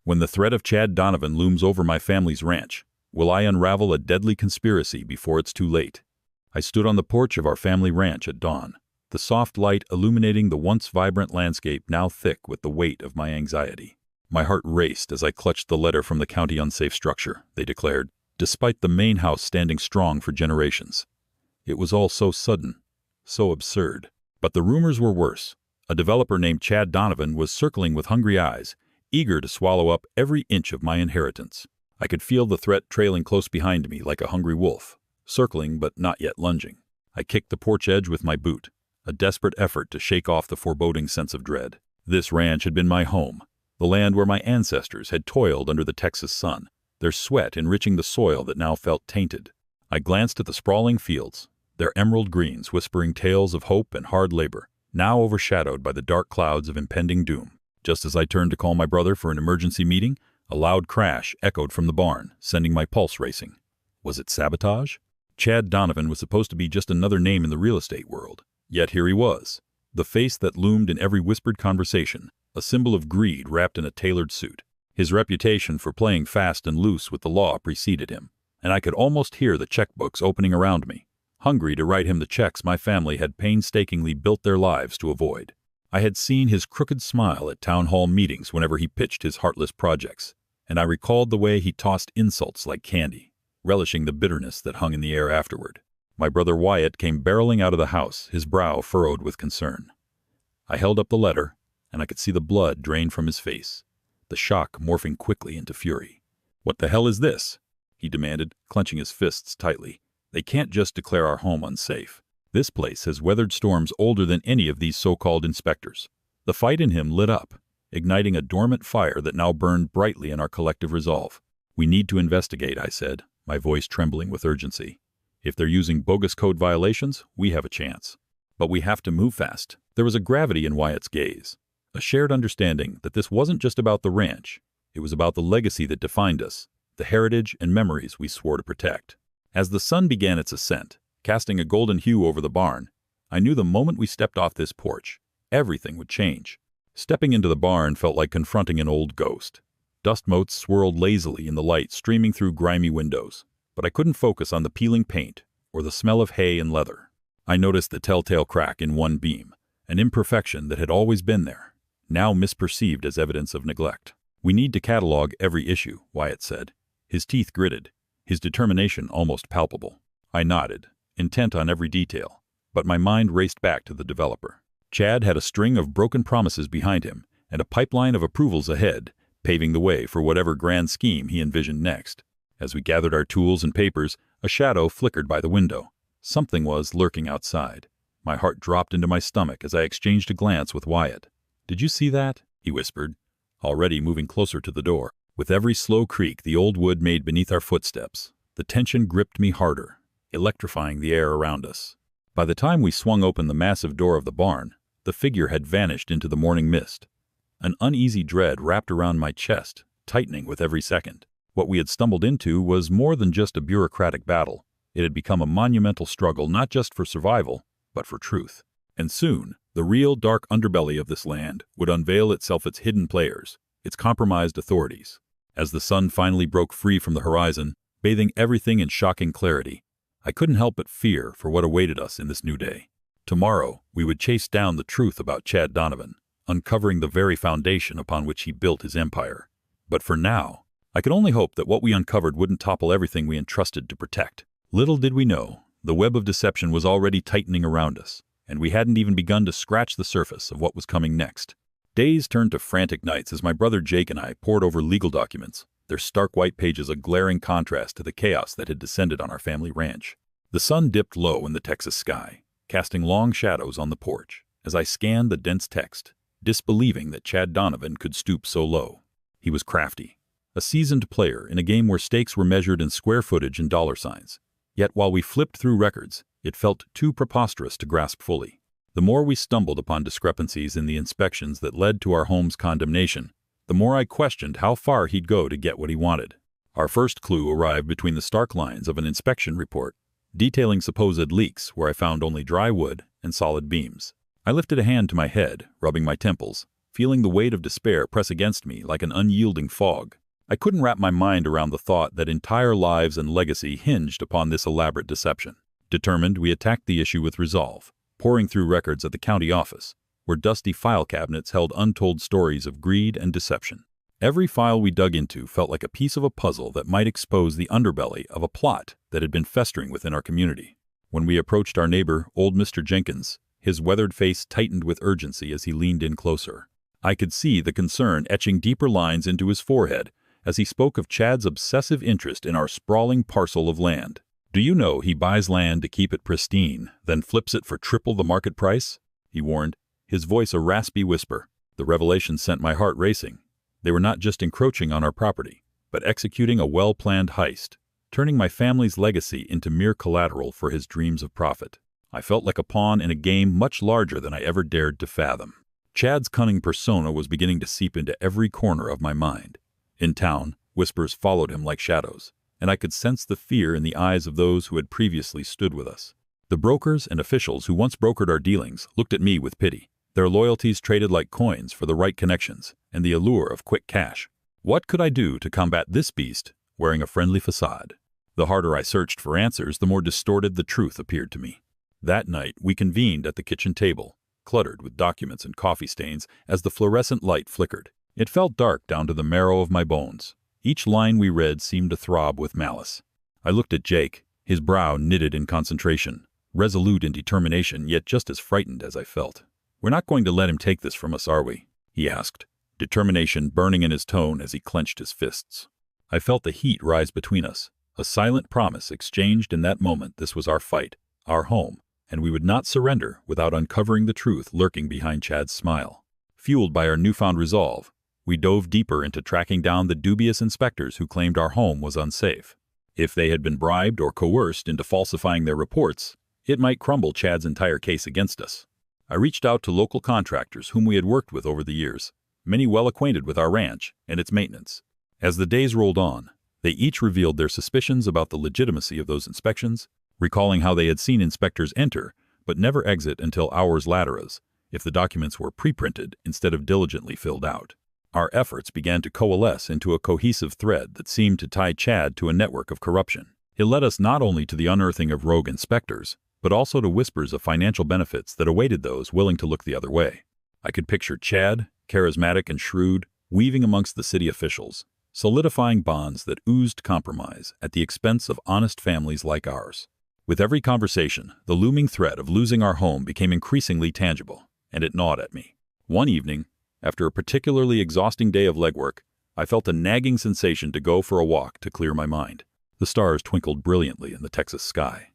When the threat of Chad Donovan looms over my family's ranch, will I unravel a deadly conspiracy before it's too late? I stood on the porch of our family ranch at dawn, the soft light illuminating the once vibrant landscape now thick with the weight of my anxiety. My heart raced as I clutched the letter from the county unsafe structure, they declared, despite the main house standing strong for generations. It was all so sudden, so absurd. But the rumors were worse. A developer named Chad Donovan was circling with hungry eyes, eager to swallow up every inch of my inheritance. I could feel the threat trailing close behind me like a hungry wolf, circling but not yet lunging. I kicked the porch edge with my boot, a desperate effort to shake off the foreboding sense of dread. This ranch had been my home, the land where my ancestors had toiled under the Texas sun, their sweat enriching the soil that now felt tainted. I glanced at the sprawling fields, their emerald greens whispering tales of hope and hard labor, now overshadowed by the dark clouds of impending doom. Just as I turned to call my brother for an emergency meeting, a loud crash echoed from the barn, sending my pulse racing. Was it sabotage? Chad Donovan was supposed to be just another name in the real estate world. Yet here he was, the face that loomed in every whispered conversation, a symbol of greed wrapped in a tailored suit. His reputation for playing fast and loose with the law preceded him, and I could almost hear the checkbooks opening around me, hungry to write him the checks my family had painstakingly built their lives to avoid. I had seen his crooked smile at town hall meetings whenever he pitched his heartless projects, and I recalled the way he tossed insults like candy, relishing the bitterness that hung in the air afterward. My brother Wyatt came barreling out of the house, his brow furrowed with concern. I held up the letter, and I could see the blood drain from his face, the shock morphing quickly into fury. "What the hell is this?" he demanded, clenching his fists tightly. "They can't just declare our home unsafe. This place has weathered storms older than any of these so-called inspectors." The fight in him lit up, igniting a dormant fire that now burned brightly in our collective resolve. "We need to investigate," I said, my voice trembling with urgency. "If they're using bogus code violations, we have a chance. But we have to move fast." There was a gravity in Wyatt's gaze, a shared understanding that this wasn't just about the ranch. It was about the legacy that defined us, the heritage and memories we swore to protect. As the sun began its ascent, casting a golden hue over the barn, I knew the moment we stepped off this porch, everything would change. Stepping into the barn felt like confronting an old ghost. Dust motes swirled lazily in the light streaming through grimy windows, but I couldn't focus on the peeling paint or the smell of hay and leather. I noticed the telltale crack in one beam, an imperfection that had always been there, now misperceived as evidence of neglect. "We need to catalog every issue," Wyatt said, his teeth gritted, his determination almost palpable. I nodded, intent on every detail, but my mind raced back to the developer. Chad had a string of broken promises behind him and a pipeline of approvals ahead, paving the way for whatever grand scheme he envisioned next. As we gathered our tools and papers, a shadow flickered by the window. Something was lurking outside. My heart dropped into my stomach as I exchanged a glance with Wyatt. "Did you see that?" he whispered, already moving closer to the door. With every slow creak the old wood made beneath our footsteps, the tension gripped me harder, electrifying the air around us. By the time we swung open the massive door of the barn, the figure had vanished into the morning mist. An uneasy dread wrapped around my chest, tightening with every second. What we had stumbled into was more than just a bureaucratic battle. It had become a monumental struggle not just for survival, but for truth. And soon, the real dark underbelly of this land would unveil itself, its hidden players, its compromised authorities. As the sun finally broke free from the horizon, bathing everything in shocking clarity, I couldn't help but fear for what awaited us in this new day. Tomorrow, we would chase down the truth about Chad Donovan, uncovering the very foundation upon which he built his empire. But for now, I could only hope that what we uncovered wouldn't topple everything we entrusted to protect. Little did we know, the web of deception was already tightening around us, and we hadn't even begun to scratch the surface of what was coming next. Days turned to frantic nights as my brother Jake and I pored over legal documents, their stark white pages a glaring contrast to the chaos that had descended on our family ranch. The sun dipped low in the Texas sky, casting long shadows on the porch, as I scanned the dense text, disbelieving that Chad Donovan could stoop so low. He was crafty, a seasoned player in a game where stakes were measured in square footage and dollar signs. Yet while we flipped through records, it felt too preposterous to grasp fully. The more we stumbled upon discrepancies in the inspections that led to our home's condemnation, the more I questioned how far he'd go to get what he wanted. Our first clue arrived between the stark lines of an inspection report, detailing supposed leaks where I found only dry wood and solid beams. I lifted a hand to my head, rubbing my temples, feeling the weight of despair press against me like an unyielding fog. I couldn't wrap my mind around the thought that entire lives and legacy hinged upon this elaborate deception. Determined, we attacked the issue with resolve, poring through records at the county office, where dusty file cabinets held untold stories of greed and deception. Every file we dug into felt like a piece of a puzzle that might expose the underbelly of a plot that had been festering within our community. When we approached our neighbor, old Mr. Jenkins, his weathered face tightened with urgency as he leaned in closer. I could see the concern etching deeper lines into his forehead as he spoke of Chad's obsessive interest in our sprawling parcel of land. "Do you know he buys land to keep it pristine, then flips it for triple the market price?" he warned, his voice a raspy whisper. The revelation sent my heart racing. They were not just encroaching on our property, but executing a well-planned heist, turning my family's legacy into mere collateral for his dreams of profit. I felt like a pawn in a game much larger than I ever dared to fathom. Chad's cunning persona was beginning to seep into every corner of my mind. In town, whispers followed him like shadows, and I could sense the fear in the eyes of those who had previously stood with us. The brokers and officials who once brokered our dealings looked at me with pity, their loyalties traded like coins for the right connections and the allure of quick cash. What could I do to combat this beast wearing a friendly facade? The harder I searched for answers, the more distorted the truth appeared to me. That night, we convened at the kitchen table, cluttered with documents and coffee stains as the fluorescent light flickered. It felt dark down to the marrow of my bones. Each line we read seemed to throb with malice. I looked at Jake, his brow knitted in concentration, resolute in determination, yet just as frightened as I felt. "We're not going to let him take this from us, are we?" he asked, determination burning in his tone as he clenched his fists. I felt the heat rise between us, a silent promise exchanged in that moment. This was our fight, our home, and we would not surrender without uncovering the truth lurking behind Chad's smile. Fueled by our newfound resolve, we dove deeper into tracking down the dubious inspectors who claimed our home was unsafe. If they had been bribed or coerced into falsifying their reports, it might crumble Chad's entire case against us. I reached out to local contractors whom we had worked with over the years, many well acquainted with our ranch and its maintenance. As the days rolled on, they each revealed their suspicions about the legitimacy of those inspections, recalling how they had seen inspectors enter but never exit until hours later as if the documents were pre-printed instead of diligently filled out. Our efforts began to coalesce into a cohesive thread that seemed to tie Chad to a network of corruption. It led us not only to the unearthing of rogue inspectors, but also to whispers of financial benefits that awaited those willing to look the other way. I could picture Chad, charismatic and shrewd, weaving amongst the city officials, solidifying bonds that oozed compromise at the expense of honest families like ours. With every conversation, the looming threat of losing our home became increasingly tangible, and it gnawed at me. One evening, after a particularly exhausting day of legwork, I felt a nagging sensation to go for a walk to clear my mind. The stars twinkled brilliantly in the Texas sky,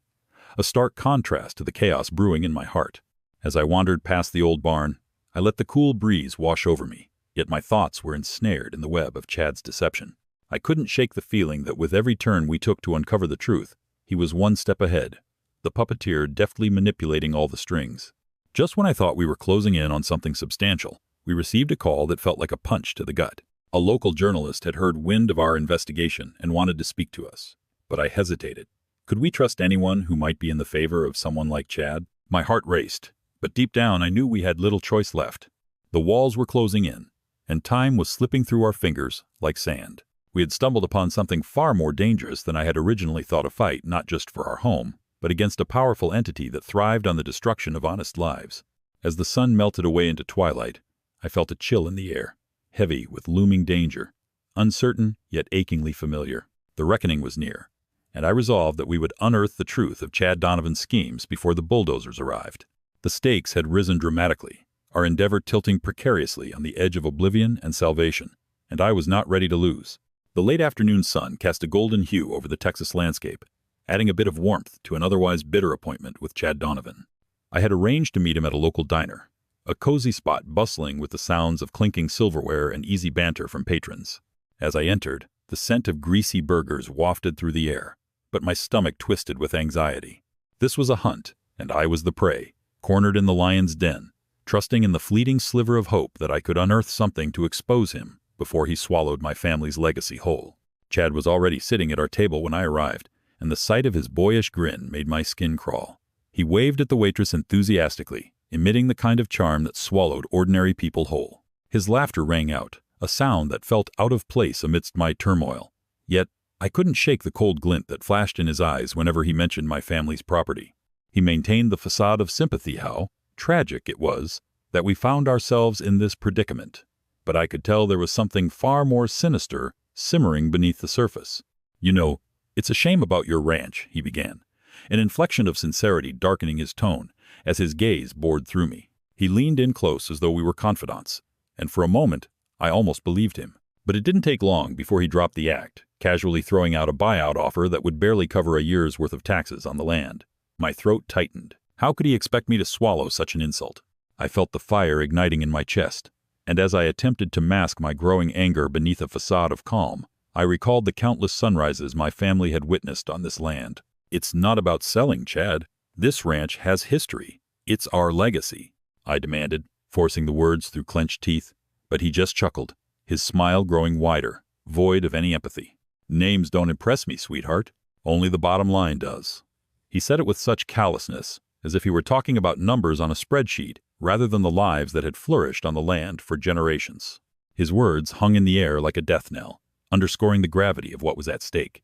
a stark contrast to the chaos brewing in my heart. As I wandered past the old barn, I let the cool breeze wash over me, yet my thoughts were ensnared in the web of Chad's deception. I couldn't shake the feeling that with every turn we took to uncover the truth, he was one step ahead, the puppeteer deftly manipulating all the strings. Just when I thought we were closing in on something substantial, we received a call that felt like a punch to the gut. A local journalist had heard wind of our investigation and wanted to speak to us, but I hesitated. Could we trust anyone who might be in the favor of someone like Chad? My heart raced, but deep down I knew we had little choice left. The walls were closing in, and time was slipping through our fingers like sand. We had stumbled upon something far more dangerous than I had originally thought a fight, not just for our home, but against a powerful entity that thrived on the destruction of honest lives. As the sun melted away into twilight, I felt a chill in the air, heavy with looming danger, uncertain yet achingly familiar. The reckoning was near, and I resolved that we would unearth the truth of Chad Donovan's schemes before the bulldozers arrived. The stakes had risen dramatically, our endeavor tilting precariously on the edge of oblivion and salvation, and I was not ready to lose. The late afternoon sun cast a golden hue over the Texas landscape, adding a bit of warmth to an otherwise bitter appointment with Chad Donovan. I had arranged to meet him at a local diner, a cozy spot bustling with the sounds of clinking silverware and easy banter from patrons. As I entered, the scent of greasy burgers wafted through the air, but my stomach twisted with anxiety. This was a hunt, and I was the prey, cornered in the lion's den, trusting in the fleeting sliver of hope that I could unearth something to expose him before he swallowed my family's legacy whole. Chad was already sitting at our table when I arrived, and the sight of his boyish grin made my skin crawl. He waved at the waitress enthusiastically, emitting the kind of charm that swallowed ordinary people whole. His laughter rang out, a sound that felt out of place amidst my turmoil. Yet, I couldn't shake the cold glint that flashed in his eyes whenever he mentioned my family's property. He maintained the facade of sympathy how tragic it was that we found ourselves in this predicament. But I could tell there was something far more sinister simmering beneath the surface. "You know, it's a shame about your ranch," he began, an inflection of sincerity darkening his tone as his gaze bored through me. He leaned in close as though we were confidants, and for a moment I almost believed him. But it didn't take long before he dropped the act, casually throwing out a buyout offer that would barely cover a year's worth of taxes on the land. My throat tightened. How could he expect me to swallow such an insult? I felt the fire igniting in my chest, and as I attempted to mask my growing anger beneath a facade of calm, I recalled the countless sunrises my family had witnessed on this land. "It's not about selling, Chad. This ranch has history. It's our legacy," I demanded, forcing the words through clenched teeth. But he just chuckled, his smile growing wider, void of any empathy. "Names don't impress me, sweetheart. Only the bottom line does." He said it with such callousness, as if he were talking about numbers on a spreadsheet rather than the lives that had flourished on the land for generations. His words hung in the air like a death knell, underscoring the gravity of what was at stake.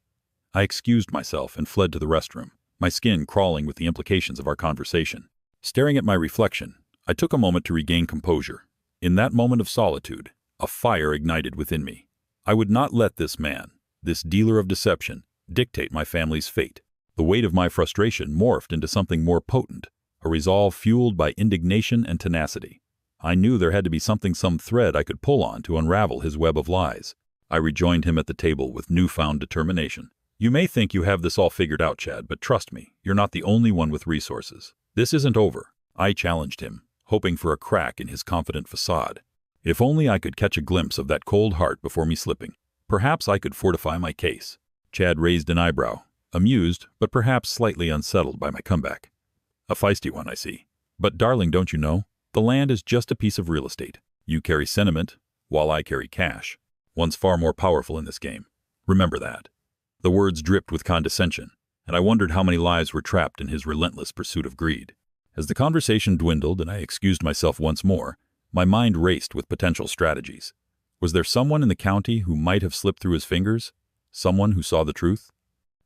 I excused myself and fled to the restroom, my skin crawling with the implications of our conversation. Staring at my reflection, I took a moment to regain composure. In that moment of solitude, a fire ignited within me. I would not let this man, this dealer of deception, dictate my family's fate. The weight of my frustration morphed into something more potent, a resolve fueled by indignation and tenacity. I knew there had to be some thread I could pull on to unravel his web of lies. I rejoined him at the table with newfound determination. "You may think you have this all figured out, Chad, but trust me, you're not the only one with resources. This isn't over," I challenged him, hoping for a crack in his confident facade. If only I could catch a glimpse of that cold heart before me slipping. Perhaps I could fortify my case. Chad raised an eyebrow, amused but perhaps slightly unsettled by my comeback. "A feisty one, I see. But darling, don't you know? The land is just a piece of real estate. You carry sentiment, while I carry cash. One's far more powerful in this game. Remember that." The words dripped with condescension, and I wondered how many lives were trapped in his relentless pursuit of greed. As the conversation dwindled and I excused myself once more, my mind raced with potential strategies. Was there someone in the county who might have slipped through his fingers? Someone who saw the truth?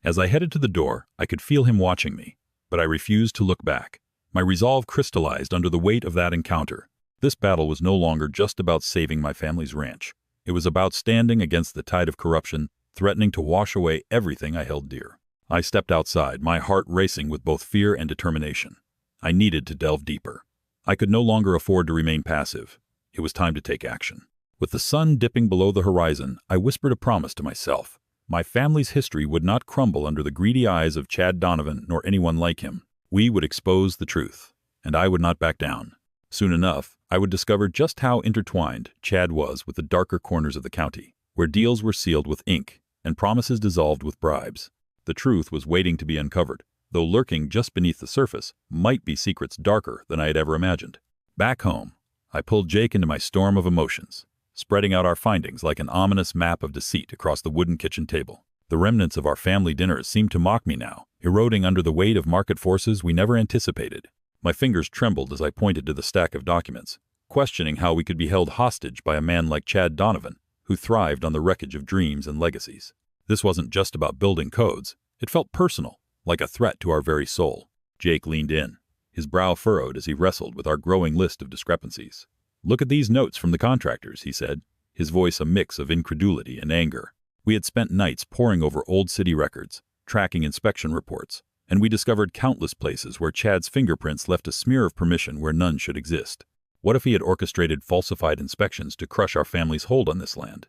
As I headed to the door, I could feel him watching me, but I refused to look back. My resolve crystallized under the weight of that encounter. This battle was no longer just about saving my family's ranch. It was about standing against the tide of corruption, threatening to wash away everything I held dear. I stepped outside, my heart racing with both fear and determination. I needed to delve deeper. I could no longer afford to remain passive. It was time to take action. With the sun dipping below the horizon, I whispered a promise to myself. My family's history would not crumble under the greedy eyes of Chad Donovan nor anyone like him. We would expose the truth, and I would not back down. Soon enough, I would discover just how intertwined Chad was with the darker corners of the county, where deals were sealed with ink and promises dissolved with bribes. The truth was waiting to be uncovered, though lurking just beneath the surface might be secrets darker than I had ever imagined. Back home, I pulled Jake into my storm of emotions, spreading out our findings like an ominous map of deceit across the wooden kitchen table. The remnants of our family dinners seemed to mock me now, eroding under the weight of market forces we never anticipated. My fingers trembled as I pointed to the stack of documents, questioning how we could be held hostage by a man like Chad Donovan, who thrived on the wreckage of dreams and legacies. This wasn't just about building codes. It felt personal, like a threat to our very soul. Jake leaned in, his brow furrowed as he wrestled with our growing list of discrepancies. "Look at these notes from the contractors," he said, his voice a mix of incredulity and anger. We had spent nights poring over old city records, tracking inspection reports, and we discovered countless places where Chad's fingerprints left a smear of permission where none should exist. What if he had orchestrated falsified inspections to crush our family's hold on this land?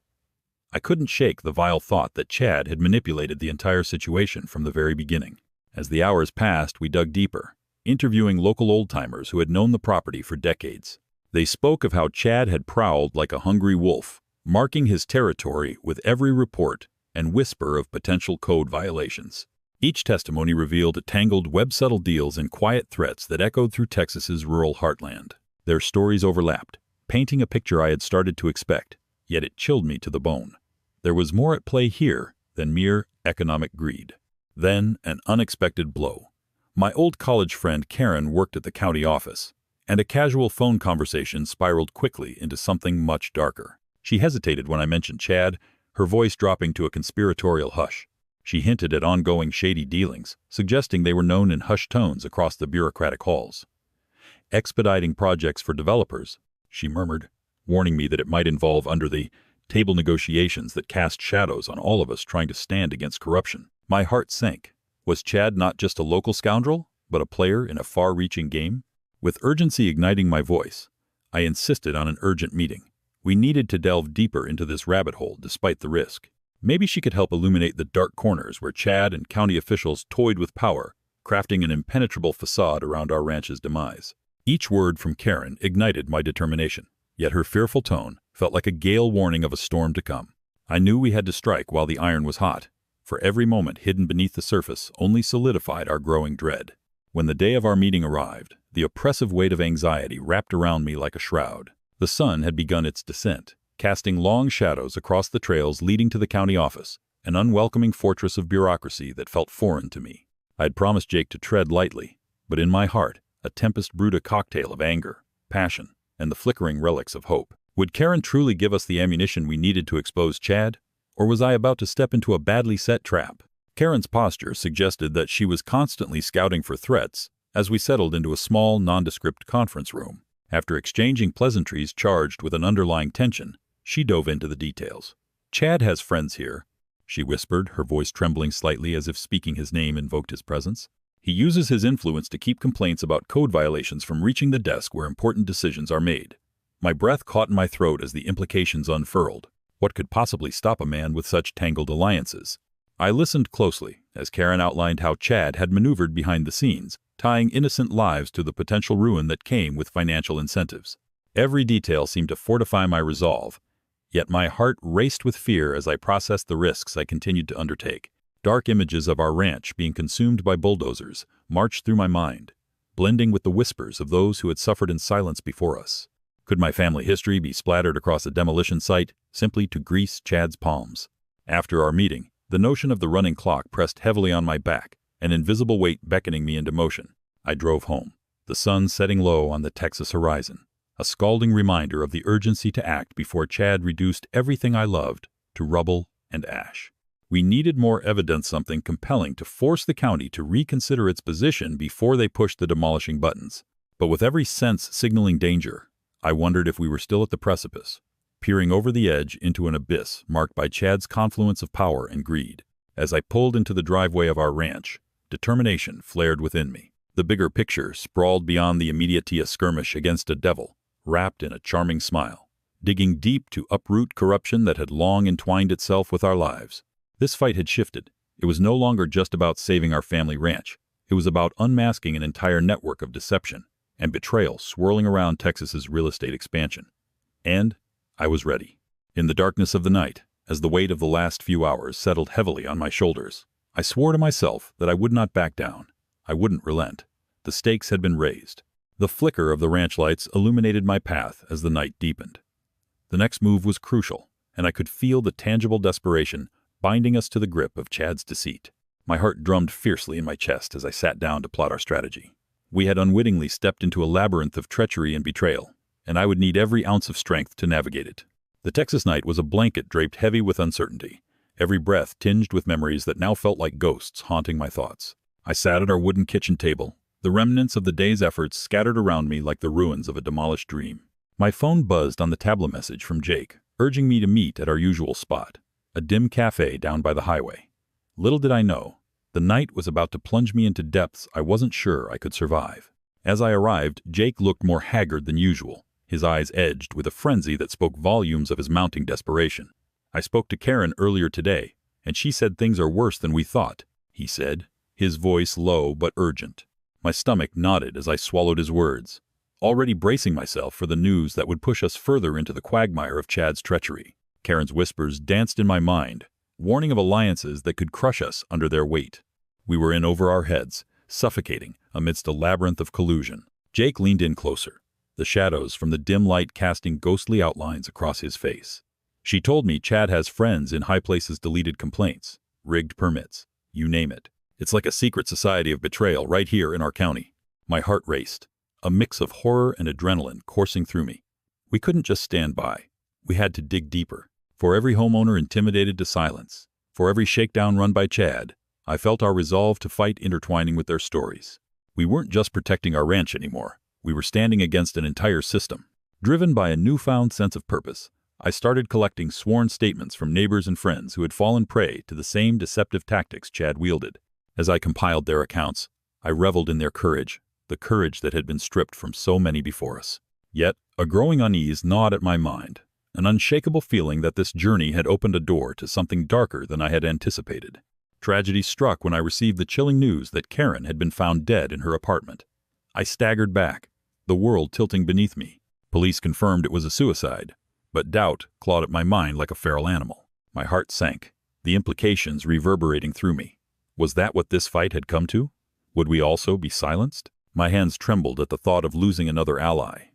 I couldn't shake the vile thought that Chad had manipulated the entire situation from the very beginning. As the hours passed, we dug deeper, interviewing local old-timers who had known the property for decades. They spoke of how Chad had prowled like a hungry wolf, marking his territory with every report and whisper of potential code violations. Each testimony revealed tangled web-settled deals and quiet threats that echoed through Texas's rural heartland. Their stories overlapped, painting a picture I had started to expect, yet it chilled me to the bone. There was more at play here than mere economic greed. Then, an unexpected blow. My old college friend Karen worked at the county office, And a casual phone conversation spiraled quickly into something much darker. She hesitated when I mentioned Chad, her voice dropping to a conspiratorial hush. She hinted at ongoing shady dealings, suggesting they were known in hushed tones across the bureaucratic halls. Expediting projects for developers, she murmured, warning me that it might involve under the table negotiations that cast shadows on all of us trying to stand against corruption. My heart sank. Was Chad not just a local scoundrel, but a player in a far-reaching game? With urgency igniting my voice, I insisted on an urgent meeting. We needed to delve deeper into this rabbit hole despite the risk. Maybe she could help illuminate the dark corners where Chad and county officials toyed with power, crafting an impenetrable facade around our ranch's demise. Each word from Karen ignited my determination, yet her fearful tone felt like a gale warning of a storm to come. I knew we had to strike while the iron was hot, for every moment hidden beneath the surface only solidified our growing dread. When the day of our meeting arrived, the oppressive weight of anxiety wrapped around me like a shroud. The sun had begun its descent, casting long shadows across the trails leading to the county office, an unwelcoming fortress of bureaucracy that felt foreign to me. I had promised Jake to tread lightly, but in my heart, a tempest brewed a cocktail of anger, passion, and the flickering relics of hope. Would Karen truly give us the ammunition we needed to expose Chad, or was I about to step into a badly set trap? Karen's posture suggested that she was constantly scouting for threats as we settled into a small, nondescript conference room. After exchanging pleasantries charged with an underlying tension, she dove into the details. "Chad has friends here," she whispered, her voice trembling slightly as if speaking his name invoked his presence. "He uses his influence to keep complaints about code violations from reaching the desk where important decisions are made." My breath caught in my throat as the implications unfurled. What could possibly stop a man with such tangled alliances? I listened closely as Karen outlined how Chad had maneuvered behind the scenes, tying innocent lives to the potential ruin that came with financial incentives. Every detail seemed to fortify my resolve, yet my heart raced with fear as I processed the risks I continued to undertake. Dark images of our ranch being consumed by bulldozers marched through my mind, blending with the whispers of those who had suffered in silence before us. Could my family history be splattered across a demolition site simply to grease Chad's palms? After our meeting, the notion of the running clock pressed heavily on my back, an invisible weight beckoning me into motion. I drove home, the sun setting low on the Texas horizon, a scalding reminder of the urgency to act before Chad reduced everything I loved to rubble and ash. We needed more evidence, something compelling to force the county to reconsider its position before they pushed the demolishing buttons. But with every sense signaling danger, I wondered if we were still at the precipice, peering over the edge into an abyss marked by Chad's confluence of power and greed. As I pulled into the driveway of our ranch, determination flared within me. The bigger picture sprawled beyond the immediate skirmish against a devil, wrapped in a charming smile, digging deep to uproot corruption that had long entwined itself with our lives. This fight had shifted. It was no longer just about saving our family ranch. It was about unmasking an entire network of deception and betrayal swirling around Texas's real estate expansion. And I was ready. In the darkness of the night, as the weight of the last few hours settled heavily on my shoulders, I swore to myself that I would not back down. I wouldn't relent. The stakes had been raised. The flicker of the ranch lights illuminated my path as the night deepened. The next move was crucial, and I could feel the tangible desperation binding us to the grip of Chad's deceit. My heart drummed fiercely in my chest as I sat down to plot our strategy. We had unwittingly stepped into a labyrinth of treachery and betrayal, and I would need every ounce of strength to navigate it. The Texas night was a blanket draped heavy with uncertainty, every breath tinged with memories that now felt like ghosts haunting my thoughts. I sat at our wooden kitchen table, the remnants of the day's efforts scattered around me like the ruins of a demolished dream. My phone buzzed on the tablet message from Jake, urging me to meet at our usual spot, a dim cafe down by the highway. Little did I know, the night was about to plunge me into depths I wasn't sure I could survive. As I arrived, Jake looked more haggard than usual, his eyes edged with a frenzy that spoke volumes of his mounting desperation. "I spoke to Karen earlier today, and she said things are worse than we thought," he said, his voice low but urgent. My stomach knotted as I swallowed his words, already bracing myself for the news that would push us further into the quagmire of Chad's treachery. Karen's whispers danced in my mind, warning of alliances that could crush us under their weight. We were in over our heads, suffocating amidst a labyrinth of collusion. Jake leaned in closer, the shadows from the dim light casting ghostly outlines across his face. "She told me Chad has friends in high places, deleted complaints, rigged permits, you name it. It's like a secret society of betrayal right here in our county." My heart raced. a mix of horror and adrenaline coursing through me. We couldn't just stand by. We had to dig deeper. For every homeowner intimidated to silence, for every shakedown run by Chad, I felt our resolve to fight intertwining with their stories. We weren't just protecting our ranch anymore. We were standing against an entire system. Driven by a newfound sense of purpose, I started collecting sworn statements from neighbors and friends who had fallen prey to the same deceptive tactics Chad wielded. As I compiled their accounts, I reveled in their courage, the courage that had been stripped from so many before us. Yet, a growing unease gnawed at my mind, an unshakable feeling that this journey had opened a door to something darker than I had anticipated. Tragedy struck when I received the chilling news that Karen had been found dead in her apartment. I staggered back, the world tilting beneath me. Police confirmed it was a suicide, but doubt clawed at my mind like a feral animal. My heart sank, the implications reverberating through me. Was that what this fight had come to? Would we also be silenced? My hands trembled at the thought of losing another ally,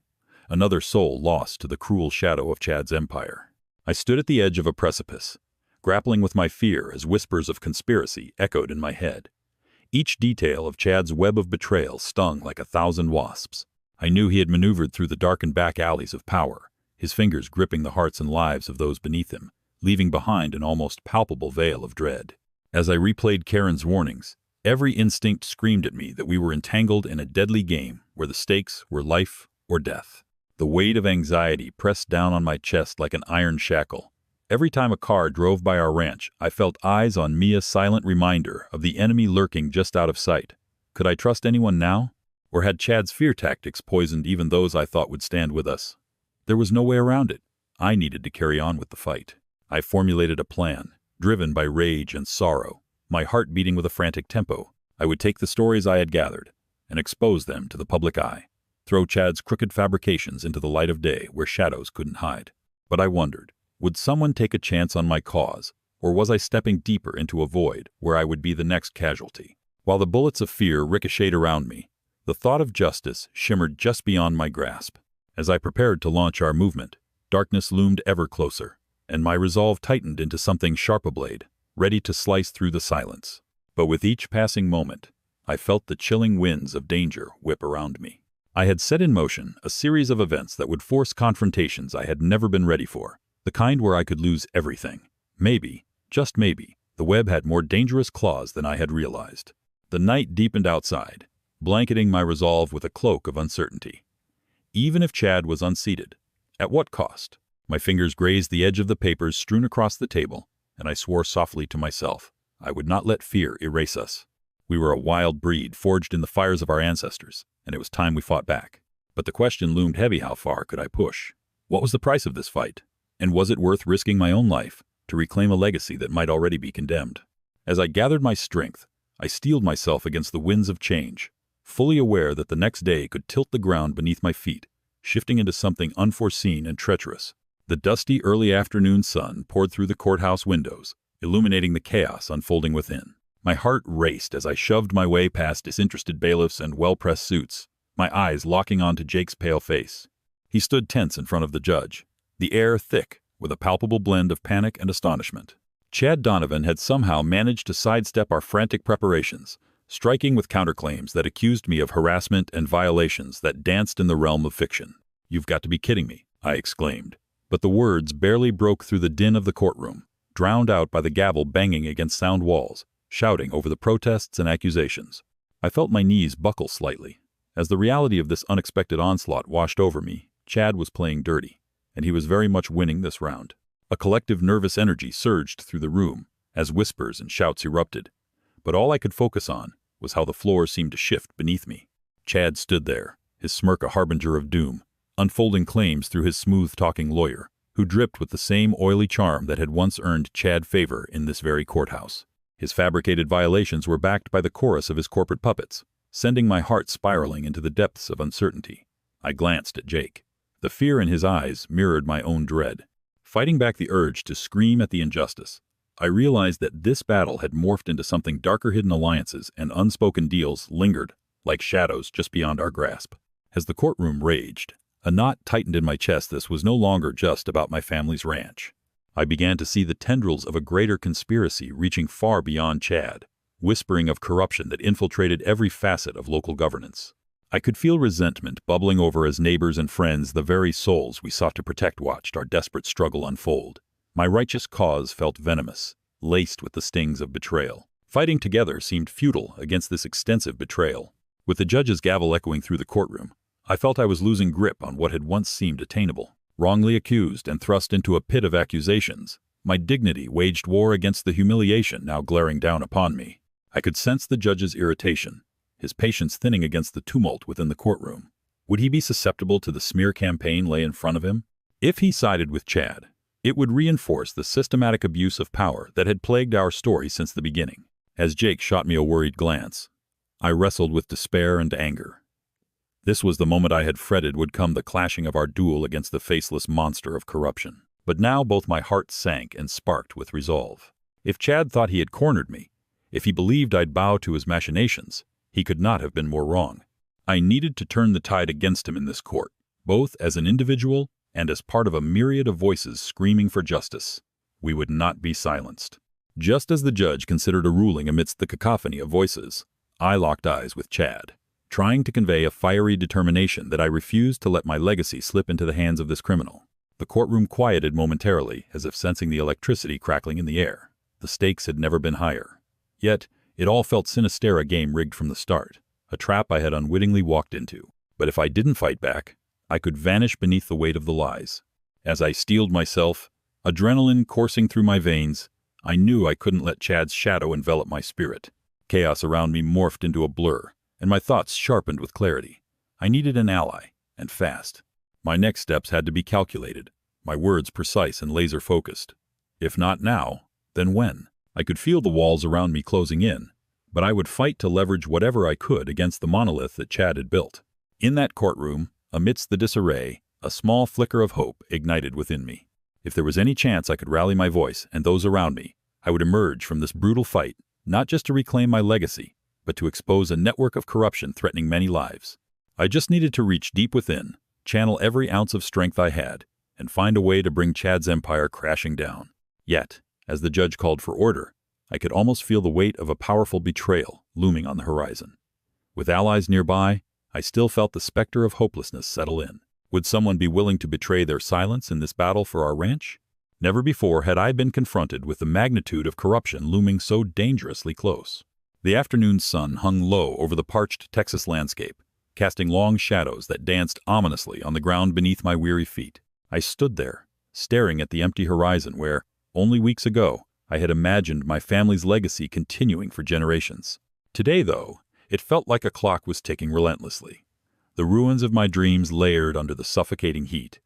another soul lost to the cruel shadow of Chad's empire. I stood at the edge of a precipice, grappling with my fear as whispers of conspiracy echoed in my head. Each detail of Chad's web of betrayal stung like 1,000 wasps. I knew he had maneuvered through the darkened back alleys of power, his fingers gripping the hearts and lives of those beneath him, leaving behind an almost palpable veil of dread. As I replayed Karen's warnings, every instinct screamed at me that we were entangled in a deadly game where the stakes were life or death. The weight of anxiety pressed down on my chest like an iron shackle. Every time a car drove by our ranch, I felt eyes on me, a silent reminder of the enemy lurking just out of sight. Could I trust anyone now? Or had Chad's fear tactics poisoned even those I thought would stand with us? There was no way around it. I needed to carry on with the fight. I formulated a plan, driven by rage and sorrow, my heart beating with a frantic tempo. I would take the stories I had gathered and expose them to the public eye, throw Chad's crooked fabrications into the light of day where shadows couldn't hide. But I wondered, would someone take a chance on my cause, or was I stepping deeper into a void where I would be the next casualty? While the bullets of fear ricocheted around me, the thought of justice shimmered just beyond my grasp. As I prepared to launch our movement, darkness loomed ever closer, and my resolve tightened into something sharp-a-blade, ready to slice through the silence. But with each passing moment, I felt the chilling winds of danger whip around me. I had set in motion a series of events that would force confrontations I had never been ready for, the kind where I could lose everything. Maybe, just maybe, the web had more dangerous claws than I had realized. The night deepened outside, blanketing my resolve with a cloak of uncertainty. Even if Chad was unseated, at what cost? My fingers grazed the edge of the papers strewn across the table, and I swore softly to myself, I would not let fear erase us. We were a wild breed forged in the fires of our ancestors, and it was time we fought back. But the question loomed heavy: how far could I push? What was the price of this fight? And was it worth risking my own life to reclaim a legacy that might already be condemned? As I gathered my strength, I steeled myself against the winds of change, fully aware that the next day could tilt the ground beneath my feet, shifting into something unforeseen and treacherous. The dusty early afternoon sun poured through the courthouse windows, illuminating the chaos unfolding within. My heart raced as I shoved my way past disinterested bailiffs and well-pressed suits, my eyes locking onto Jake's pale face. He stood tense in front of the judge, the air thick with a palpable blend of panic and astonishment. Chad Donovan had somehow managed to sidestep our frantic preparations, striking with counterclaims that accused me of harassment and violations that danced in the realm of fiction. "You've got to be kidding me," I exclaimed. But the words barely broke through the din of the courtroom, drowned out by the gavel banging against sound walls, shouting over the protests and accusations. I felt my knees buckle slightly. As the reality of this unexpected onslaught washed over me, Chad was playing dirty, and he was very much winning this round. A collective nervous energy surged through the room as whispers and shouts erupted, but all I could focus on was how the floor seemed to shift beneath me. Chad stood there, his smirk a harbinger of doom, unfolding claims through his smooth-talking lawyer, who dripped with the same oily charm that had once earned Chad favor in this very courthouse. His fabricated violations were backed by the chorus of his corporate puppets, sending my heart spiraling into the depths of uncertainty. I glanced at Jake. The fear in his eyes mirrored my own dread. Fighting back the urge to scream at the injustice, I realized that this battle had morphed into something darker. Hidden alliances and unspoken deals lingered, like shadows just beyond our grasp. As the courtroom raged, a knot tightened in my chest. This was no longer just about my family's ranch. I began to see the tendrils of a greater conspiracy reaching far beyond Chad, whispering of corruption that infiltrated every facet of local governance. I could feel resentment bubbling over as neighbors and friends, the very souls we sought to protect, watched our desperate struggle unfold. My righteous cause felt venomous, laced with the stings of betrayal. Fighting together seemed futile against this extensive betrayal. With the judge's gavel echoing through the courtroom, I felt I was losing grip on what had once seemed attainable. Wrongly accused and thrust into a pit of accusations, my dignity waged war against the humiliation now glaring down upon me. I could sense the judge's irritation, his patience thinning against the tumult within the courtroom. Would he be susceptible to the smear campaign lay in front of him? If he sided with Chad, it would reinforce the systematic abuse of power that had plagued our story since the beginning. As Jake shot me a worried glance, I wrestled with despair and anger. This was the moment I had fretted would come, the clashing of our duel against the faceless monster of corruption. But now both my heart sank and sparked with resolve. If Chad thought he had cornered me, if he believed I'd bow to his machinations, he could not have been more wrong. I needed to turn the tide against him in this court, both as an individual and as part of a myriad of voices screaming for justice. We would not be silenced. Just as the judge considered a ruling amidst the cacophony of voices, I locked eyes with Chad, trying to convey a fiery determination that I refused to let my legacy slip into the hands of this criminal. The courtroom quieted momentarily, as if sensing the electricity crackling in the air. The stakes had never been higher. Yet, it all felt sinister, a game rigged from the start, a trap I had unwittingly walked into. But if I didn't fight back, I could vanish beneath the weight of the lies. As I steeled myself, adrenaline coursing through my veins, I knew I couldn't let Chad's shadow envelop my spirit. Chaos around me morphed into a blur, and my thoughts sharpened with clarity. I needed an ally, and fast. My next steps had to be calculated, my words precise and laser-focused. If not now, then when? I could feel the walls around me closing in, but I would fight to leverage whatever I could against the monolith that Chad had built. In that courtroom, amidst the disarray, a small flicker of hope ignited within me. If there was any chance I could rally my voice and those around me, I would emerge from this brutal fight, not just to reclaim my legacy, but to expose a network of corruption threatening many lives. I just needed to reach deep within, channel every ounce of strength I had, and find a way to bring Chad's empire crashing down. Yet, as the judge called for order, I could almost feel the weight of a powerful betrayal looming on the horizon. With allies nearby, I still felt the specter of hopelessness settle in. Would someone be willing to betray their silence in this battle for our ranch? Never before had I been confronted with the magnitude of corruption looming so dangerously close. The afternoon sun hung low over the parched Texas landscape, casting long shadows that danced ominously on the ground beneath my weary feet. I stood there, staring at the empty horizon where, only weeks ago, I had imagined my family's legacy continuing for generations. Today, though, it felt like a clock was ticking relentlessly. The ruins of my dreams layered under the suffocating heat,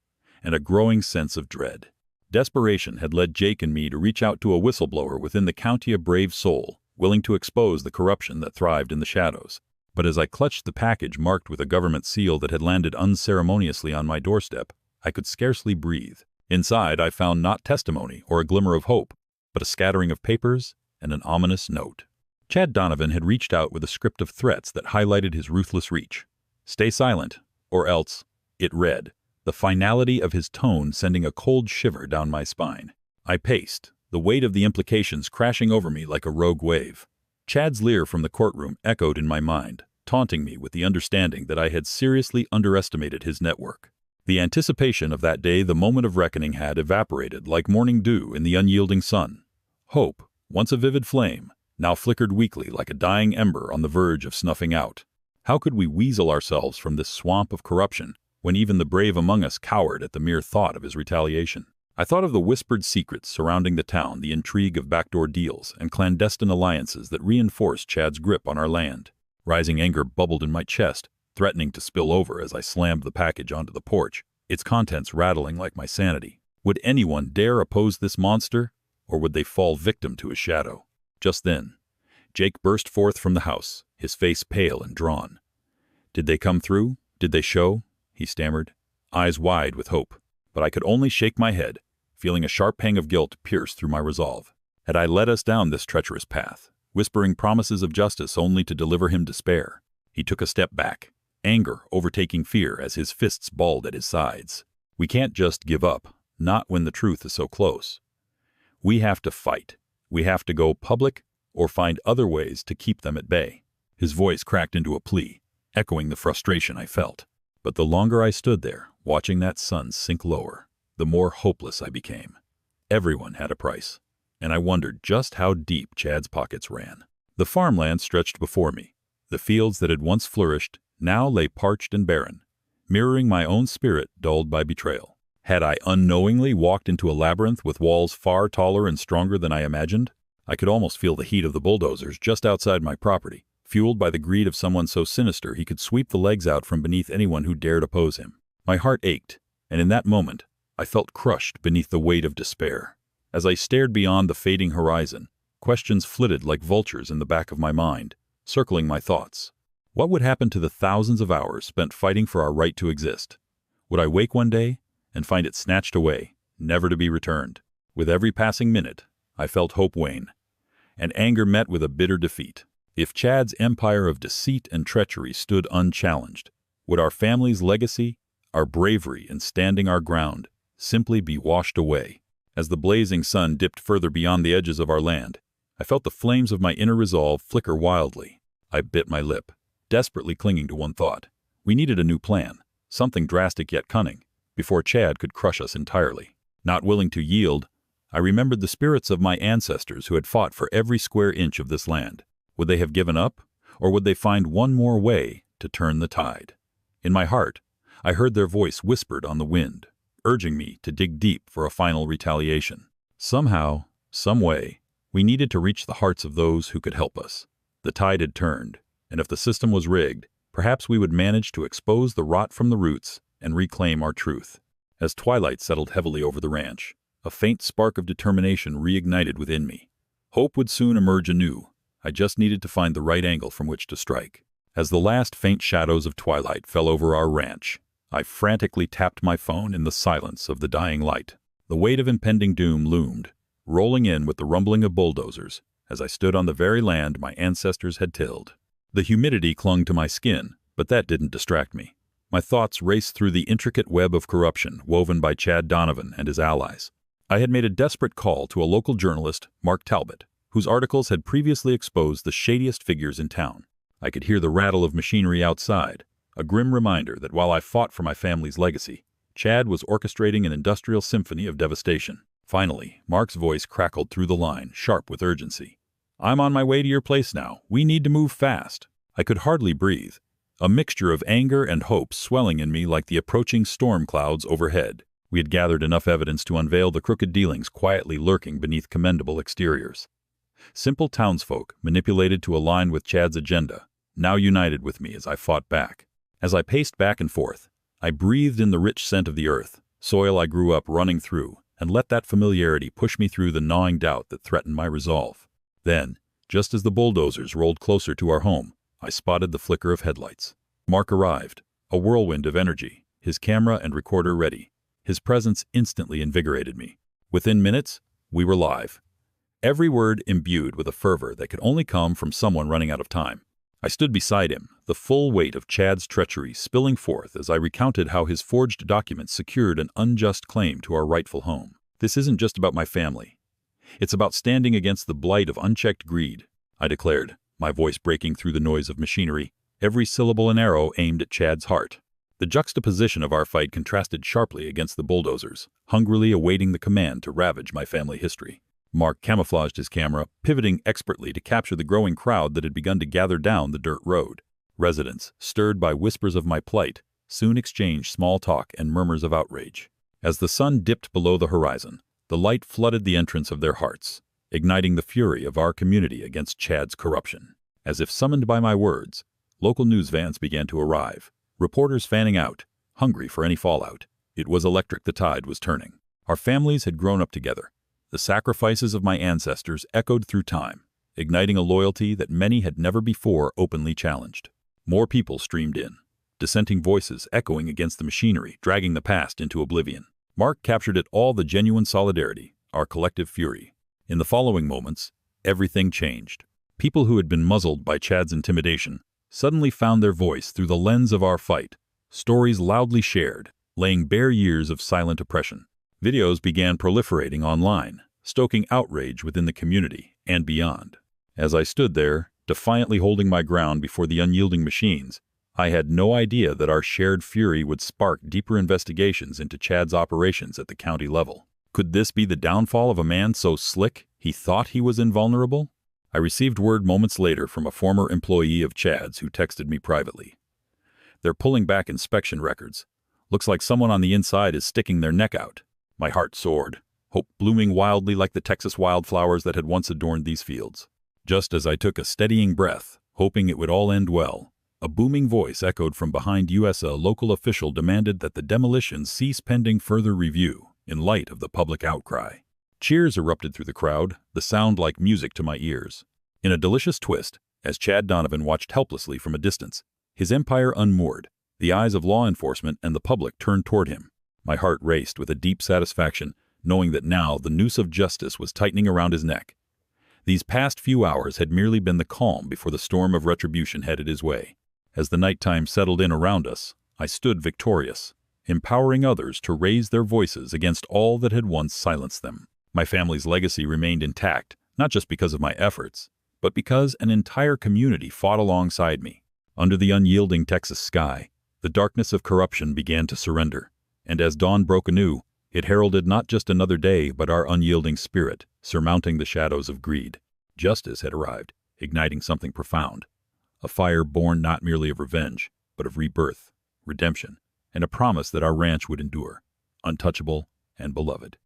and a growing sense of dread. Desperation had led Jake and me to reach out to a whistleblower within the county, a brave soul, willing to expose the corruption that thrived in the shadows. But as I clutched the package marked with a government seal that had landed unceremoniously on my doorstep, I could scarcely breathe. Inside, I found not testimony or a glimmer of hope, but a scattering of papers and an ominous note. Chad Donovan had reached out with a script of threats that highlighted his ruthless reach. "Stay silent, or else," it read, the finality of his tone sending a cold shiver down my spine. I paced, the weight of the implications crashing over me like a rogue wave. Chad's leer from the courtroom echoed in my mind, taunting me with the understanding that I had seriously underestimated his network. The anticipation of that day, the moment of reckoning, had evaporated like morning dew in the unyielding sun. Hope, once a vivid flame, now flickered weakly like a dying ember on the verge of snuffing out. How could we weasel ourselves from this swamp of corruption when even the brave among us cowered at the mere thought of his retaliation? I thought of the whispered secrets surrounding the town, the intrigue of backdoor deals and clandestine alliances that reinforced Chad's grip on our land. Rising anger bubbled in my chest, threatening to spill over as I slammed the package onto the porch, its contents rattling like my sanity. Would anyone dare oppose this monster, or would they fall victim to his shadow? Just then, Jake burst forth from the house, his face pale and drawn. "Did they come through? Did they show?" he stammered, eyes wide with hope. But I could only shake my head, feeling a sharp pang of guilt pierce through my resolve. Had I led us down this treacherous path, whispering promises of justice only to deliver him despair? He took a step back, anger overtaking fear as his fists balled at his sides. We can't just give up, not when the truth is so close. We have to fight. We have to go public or find other ways to keep them at bay. His voice cracked into a plea, echoing the frustration I felt. But the longer I stood there, watching that sun sink lower, the more hopeless I became. Everyone had a price, and I wondered just how deep Chad's pockets ran. The farmland stretched before me. The fields that had once flourished now lay parched and barren, mirroring my own spirit dulled by betrayal. Had I unknowingly walked into a labyrinth with walls far taller and stronger than I imagined? I could almost feel the heat of the bulldozers just outside my property, fueled by the greed of someone so sinister he could sweep the legs out from beneath anyone who dared oppose him. My heart ached, and in that moment, I felt crushed beneath the weight of despair. As I stared beyond the fading horizon, questions flitted like vultures in the back of my mind, circling my thoughts. What would happen to the thousands of hours spent fighting for our right to exist? Would I wake one day and find it snatched away, never to be returned? With every passing minute, I felt hope wane, and anger met with a bitter defeat. If Chad's empire of deceit and treachery stood unchallenged, would our family's legacy, our bravery in standing our ground, simply be washed away? As the blazing sun dipped further beyond the edges of our land, I felt the flames of my inner resolve flicker wildly. I bit my lip, desperately clinging to one thought. We needed a new plan, something drastic yet cunning, before Chad could crush us entirely. Not willing to yield, I remembered the spirits of my ancestors who had fought for every square inch of this land. Would they have given up, or would they find one more way to turn the tide? In my heart, I heard their voice whispered on the wind, urging me to dig deep for a final retaliation. Somehow, some way, we needed to reach the hearts of those who could help us. The tide had turned, and if the system was rigged, perhaps we would manage to expose the rot from the roots and reclaim our truth. As twilight settled heavily over the ranch, a faint spark of determination reignited within me. Hope would soon emerge anew. I just needed to find the right angle from which to strike. As the last faint shadows of twilight fell over our ranch, I frantically tapped my phone in the silence of the dying light. The weight of impending doom loomed, rolling in with the rumbling of bulldozers, as I stood on the very land my ancestors had tilled. The humidity clung to my skin, but that didn't distract me. My thoughts raced through the intricate web of corruption woven by Chad Donovan and his allies. I had made a desperate call to a local journalist, Mark Talbot, whose articles had previously exposed the shadiest figures in town. I could hear the rattle of machinery outside, a grim reminder that while I fought for my family's legacy, Chad was orchestrating an industrial symphony of devastation. Finally, Mark's voice crackled through the line, sharp with urgency. "I'm on my way to your place now. We need to move fast." I could hardly breathe, a mixture of anger and hope swelling in me like the approaching storm clouds overhead. We had gathered enough evidence to unveil the crooked dealings quietly lurking beneath commendable exteriors. Simple townsfolk, manipulated to align with Chad's agenda, now united with me as I fought back. As I paced back and forth, I breathed in the rich scent of the earth, soil I grew up running through, and let that familiarity push me through the gnawing doubt that threatened my resolve. Then, just as the bulldozers rolled closer to our home, I spotted the flicker of headlights. Mark arrived, a whirlwind of energy, his camera and recorder ready. His presence instantly invigorated me. Within minutes, we were live. Every word imbued with a fervor that could only come from someone running out of time. I stood beside him, the full weight of Chad's treachery spilling forth as I recounted how his forged documents secured an unjust claim to our rightful home. This isn't just about my family. It's about standing against the blight of unchecked greed, I declared, my voice breaking through the noise of machinery, every syllable an arrow aimed at Chad's heart. The juxtaposition of our fight contrasted sharply against the bulldozers, hungrily awaiting the command to ravage my family history. Mark camouflaged his camera, pivoting expertly to capture the growing crowd that had begun to gather down the dirt road. Residents, stirred by whispers of my plight, soon exchanged small talk and murmurs of outrage. As the sun dipped below the horizon, the light flooded the entrance of their hearts, igniting the fury of our community against Chad's corruption. As if summoned by my words, local news vans began to arrive, reporters fanning out, hungry for any fallout. It was electric. The tide was turning. Our families had grown up together. The sacrifices of my ancestors echoed through time, igniting a loyalty that many had never before openly challenged. More people streamed in, dissenting voices echoing against the machinery, dragging the past into oblivion. Mark captured it all, the genuine solidarity, our collective fury. In the following moments, everything changed. People who had been muzzled by Chad's intimidation suddenly found their voice through the lens of our fight, stories loudly shared, laying bare years of silent oppression. Videos began proliferating online, stoking outrage within the community and beyond. As I stood there, defiantly holding my ground before the unyielding machines, I had no idea that our shared fury would spark deeper investigations into Chad's operations at the county level. Could this be the downfall of a man so slick he thought he was invulnerable? I received word moments later from a former employee of Chad's who texted me privately. "They're pulling back inspection records. Looks like someone on the inside is sticking their neck out." My heart soared, hope blooming wildly like the Texas wildflowers that had once adorned these fields. Just as I took a steadying breath, hoping it would all end well, a booming voice echoed from behind us. A local official demanded that the demolition cease pending further review in light of the public outcry. Cheers erupted through the crowd, the sound like music to my ears. In a delicious twist, as Chad Donovan watched helplessly from a distance, his empire unmoored, the eyes of law enforcement and the public turned toward him. My heart raced with a deep satisfaction, knowing that now the noose of justice was tightening around his neck. These past few hours had merely been the calm before the storm of retribution headed his way. As the nighttime settled in around us, I stood victorious, empowering others to raise their voices against all that had once silenced them. My family's legacy remained intact, not just because of my efforts, but because an entire community fought alongside me. Under the unyielding Texas sky, the darkness of corruption began to surrender, and as dawn broke anew, it heralded not just another day but our unyielding spirit, surmounting the shadows of greed. Justice had arrived, igniting something profound, a fire born not merely of revenge, but of rebirth, redemption, and a promise that our ranch would endure, untouchable and beloved.